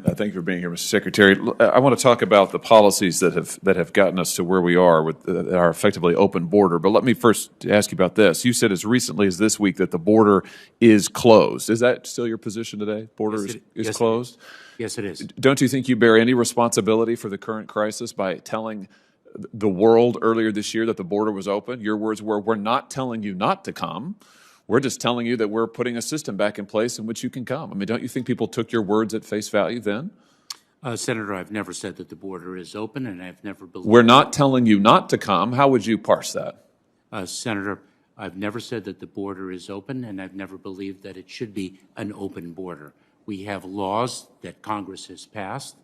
Thank you for being here, Mr. Secretary. I want to talk about the policies that have gotten us to where we are with our effectively open border. But let me first ask you about this. You said as recently as this week that the border is closed. Is that still your position today? Border is closed? Yes, it is. Don't you think you bear any responsibility for the current crisis by telling the world earlier this year that the border was open? Your words were, "We're not telling you not to come. We're just telling you that we're putting a system back in place in which you can come." I mean, don't you think people took your words at face value then? Senator, I've never said that the border is open, and I've never believed... We're not telling you not to come. How would you parse that? Senator, I've never said that the border is open, and I've never believed that it should be an open border. We have laws that Congress has passed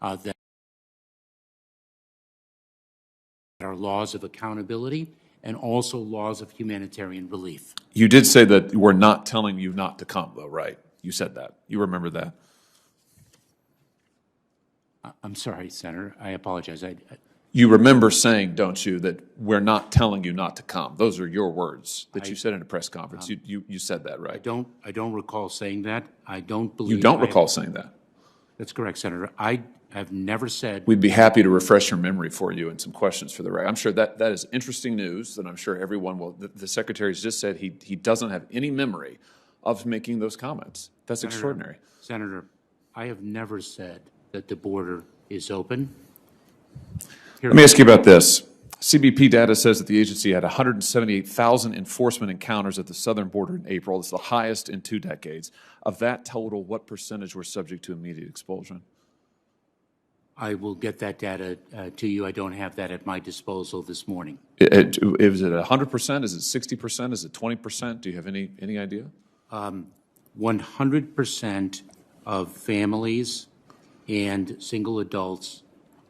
that are laws of accountability and also laws of humanitarian relief. You did say that we're not telling you not to come, though, right? You said that. You remember that? I'm sorry, Senator. I apologize. You remember saying, don't you, that we're not telling you not to come? Those are your words that you said in a press conference. You said that, right? I don't recall saying that. I don't believe... You don't recall saying that? That's correct, Senator. I have never said... We'd be happy to refresh your memory for you and some questions for the record. I'm sure that is interesting news, and I'm sure everyone will... The Secretary's just said he doesn't have any memory of making those comments. That's extraordinary. Senator, I have never said that the border is open. Let me ask you about this. CBP data says that the agency had 178,000 enforcement encounters at the southern border in April. It's the highest in 2 decades. Of that total, what percentage were subject to immediate expulsion? I will get that data to you. I don't have that at my disposal this morning. Is it 100%? Is it 60%? Is it 20%? Do you have any idea? 100% of families and single adults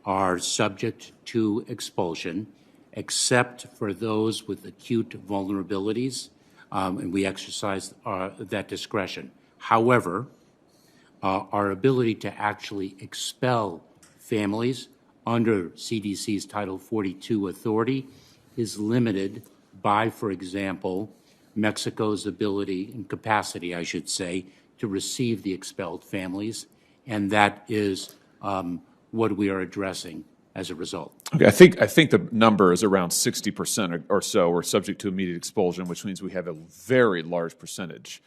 are subject to expulsion, except for those with acute vulnerabilities, and we exercise that discretion. However, our ability to actually expel families under CDC's Title 42 authority is limited by, for example, Mexico's ability and capacity, I should say, to receive the expelled families, and that is what we are addressing as a result. Okay, I think the number is around 60% or so are subject to immediate expulsion, which means we have a very large percentage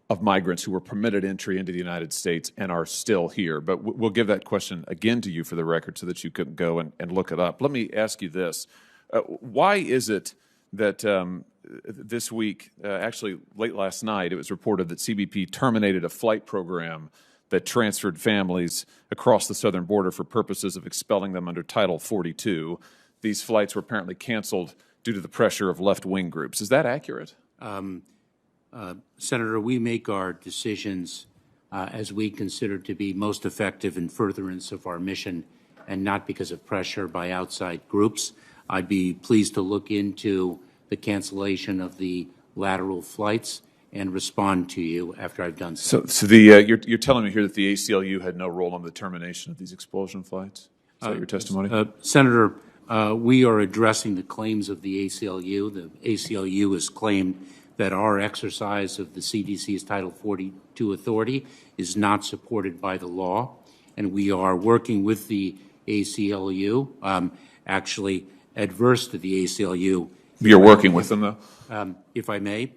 of migrants who were permitted entry into the United States and are still here. But we'll give that question again to you for the record so that you can go and look it up. Let me ask you this. Why is it that this week, actually late last night, it was reported that CBP terminated a flight program that transferred families across the southern border for purposes of expelling them under Title 42. These flights were apparently canceled due to the pressure of left-wing groups. Is that accurate? Senator, we make our decisions as we consider to be most effective in furtherance of our mission and not because of pressure by outside groups. I'd be pleased to look into the cancellation of the lateral flights and respond to you after I've done so. So you're telling me here that the ACLU had no role in the termination of these expulsion flights? Is that your testimony? Senator, we are addressing the claims of the ACLU. The ACLU has claimed that our exercise of the CDC's Title 42 authority is not supported by the law, and we are working with the ACLU, actually adverse to the ACLU. You're working with them, though? If I may.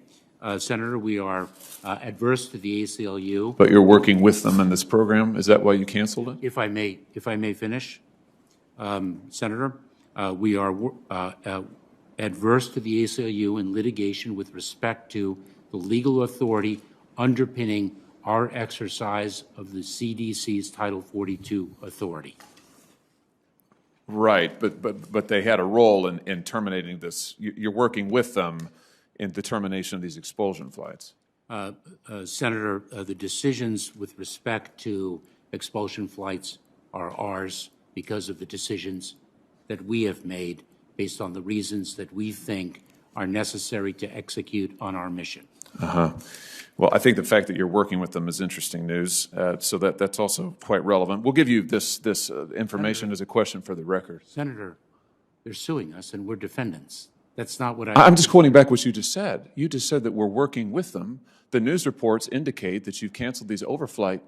Senator, we are adverse to the ACLU. But you're working with them in this program? Is that why you canceled it? If I may finish, Senator, we are adverse to the ACLU in litigation with respect to the legal authority underpinning our exercise of the CDC's Title 42 authority. Right, but they had a role in terminating this. You're working with them in the termination of these expulsion flights. Senator, the decisions with respect to expulsion flights are ours because of the decisions that we have made based on the reasons that we think are necessary to execute on our mission. Well, I think the fact that you're working with them is interesting news, so that's also quite relevant. We'll give you this information as a question for the record. Senator, they're suing us and we're defendants. That's not what I'm just quoting back what you just said. You just said that we're working with them. The news reports indicate that you've canceled these overflight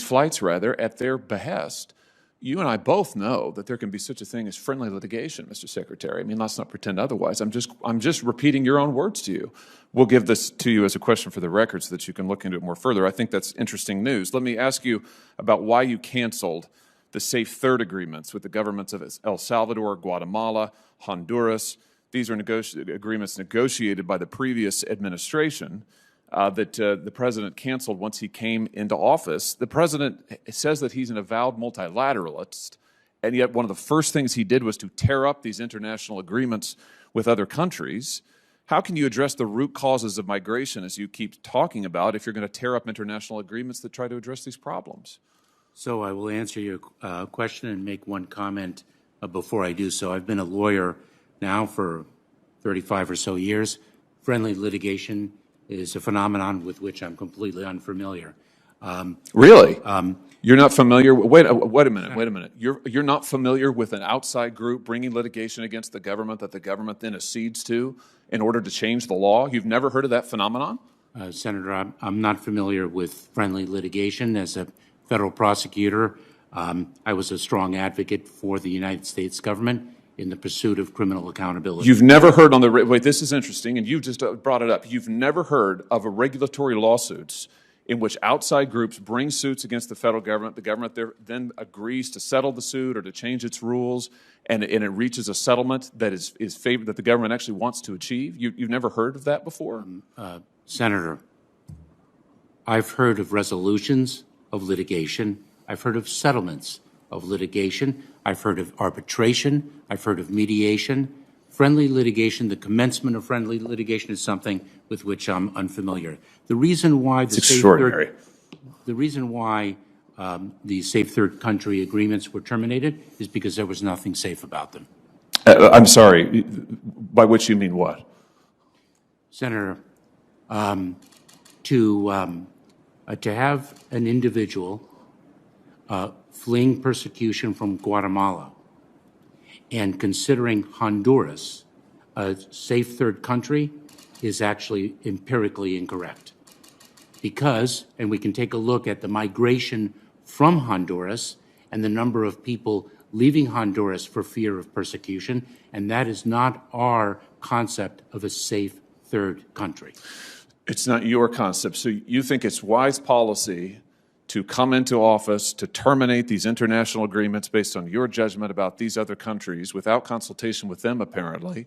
flights rather, at their behest. You and I both know that there can be such a thing as friendly litigation, Mr. Secretary. I mean, let's not pretend otherwise. I'm just repeating your own words to you. We'll give this to you as a question for the record so that you can look into it more further. I think that's interesting news. Let me ask you about why you canceled the Safe Third agreements with the governments of El Salvador, Guatemala, Honduras. These are agreements negotiated by the previous administration that the president canceled once he came into office. The president says that he's an avowed multilateralist, and yet one of the first things he did was to tear up these international agreements with other countries. How can you address the root causes of migration, as you keep talking about, if you're going to tear up international agreements that try to address these problems? So I will answer your question and make one comment before I do so. I've been a lawyer now for 35 or so years. Friendly litigation is a phenomenon with which I'm completely unfamiliar. Really? You're not familiar? Wait a minute. You're not familiar with an outside group bringing litigation against the government that the government then accedes to in order to change the law? You've never heard of that phenomenon? Senator, I'm not familiar with friendly litigation. As a federal prosecutor, I was a strong advocate for the United States government in the pursuit of criminal accountability. You've never heard on the, wait, this is interesting, and you just brought it up. You've never heard of a regulatory lawsuits in which outside groups bring suits against the federal government. The government then agrees to settle the suit or to change its rules, and it reaches a settlement that is favored, that the government actually wants to achieve. You've never heard of that before? Senator, I've heard of resolutions of litigation. I've heard of settlements of litigation. I've heard of arbitration. I've heard of mediation. Friendly litigation, the commencement of friendly litigation is something with which I'm unfamiliar. The reason why the safe third country agreements were terminated is because there was nothing safe about them. I'm sorry, by which you mean what? Senator, to have an individual fleeing persecution from Guatemala and considering Honduras a safe third country is actually empirically incorrect. Because, and we can take a look at the migration from Honduras and the number of people leaving Honduras for fear of persecution, and that is not our concept of a safe third country. It's not your concept. So you think it's wise policy to come into office to terminate these international agreements based on your judgment about these other countries without consultation with them, apparently,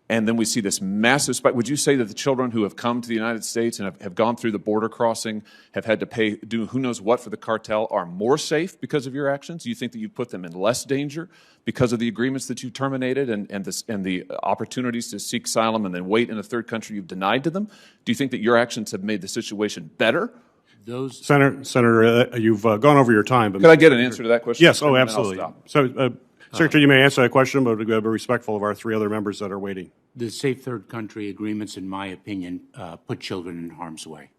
and then we see this massive spike. Would you say that the children who have come to the United States and have gone through the border crossing, have had to do who knows what for the cartel, are more safe because of your actions? Do you think that you put them in less danger because of the agreements that you terminated and the opportunities to seek asylum and then wait in a third country you've denied to them? Do you think that your actions have made the situation better? Senator, you've gone over your time. But could I get an answer to that question? Yes, oh, absolutely. So, Secretary, you may answer that question, but be respectful of our three other members that are waiting. The safe third country agreements, in my opinion, put children in harm's way.